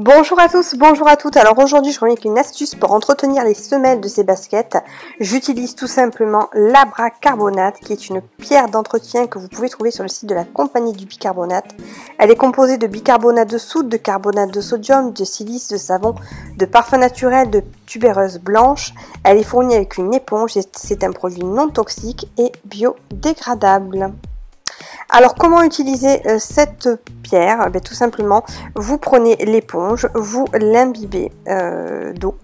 Bonjour à tous, bonjour à toutes. Alors aujourd'hui je reviens avec une astuce pour entretenir les semelles de ces baskets. J'utilise tout simplement l'abracarbonate qui est une pierre d'entretien que vous pouvez trouver sur le site de la compagnie du bicarbonate. Elle est composée de bicarbonate de soude, de carbonate de sodium, de silice, de savon, de parfum naturel, de tubéreuse blanche. Elle est fournie avec une éponge et c'est un produit non toxique et biodégradable. Alors comment utiliser cette pierre? Tout simplement, vous prenez l'éponge, vous l'imbibez d'eau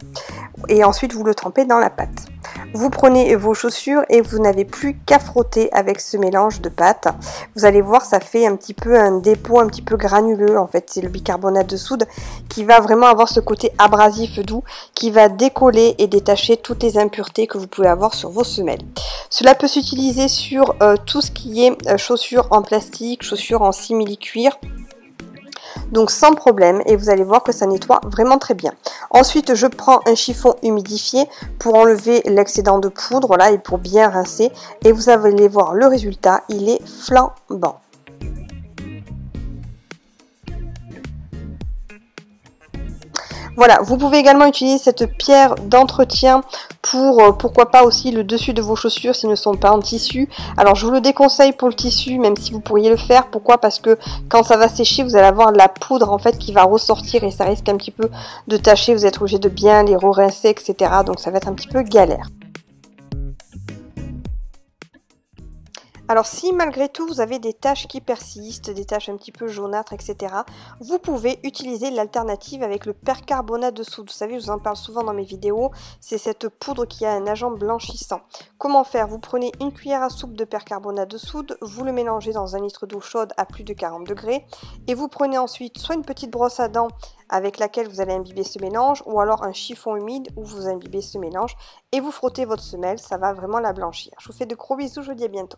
et ensuite vous le trempez dans la pâte. Vous prenez vos chaussures et vous n'avez plus qu'à frotter avec ce mélange de pâte. Vous allez voir, ça fait un petit peu un dépôt un petit peu granuleux. En fait, c'est le bicarbonate de soude qui va vraiment avoir ce côté abrasif doux qui va décoller et détacher toutes les impuretés que vous pouvez avoir sur vos semelles. Cela peut s'utiliser sur tout ce qui est chaussures en plastique, chaussures en simili-cuir. Donc sans problème, et vous allez voir que ça nettoie vraiment très bien. Ensuite, je prends un chiffon humidifié pour enlever l'excédent de poudre là et pour bien rincer. Et vous allez voir le résultat, il est flambant. Voilà, vous pouvez également utiliser cette pierre d'entretien pour, pourquoi pas aussi le dessus de vos chaussures s'ils ne sont pas en tissu. Alors je vous le déconseille pour le tissu, même si vous pourriez le faire. Pourquoi? Parce que quand ça va sécher, vous allez avoir de la poudre en fait qui va ressortir et ça risque un petit peu de tacher. Vous êtes obligé de bien les re-rincer, etc. Donc ça va être un petit peu galère. Alors si malgré tout vous avez des taches qui persistent, des taches un petit peu jaunâtres, etc., vous pouvez utiliser l'alternative avec le percarbonate de soude. Vous savez, je vous en parle souvent dans mes vidéos, c'est cette poudre qui a un agent blanchissant. Comment faire? Vous prenez une cuillère à soupe de percarbonate de soude, vous le mélangez dans un litre d'eau chaude à plus de 40 degrés, et vous prenez ensuite soit une petite brosse à dents avec laquelle vous allez imbiber ce mélange, ou alors un chiffon humide où vous imbibez ce mélange, et vous frottez votre semelle, ça va vraiment la blanchir. Je vous fais de gros bisous, je vous dis à bientôt.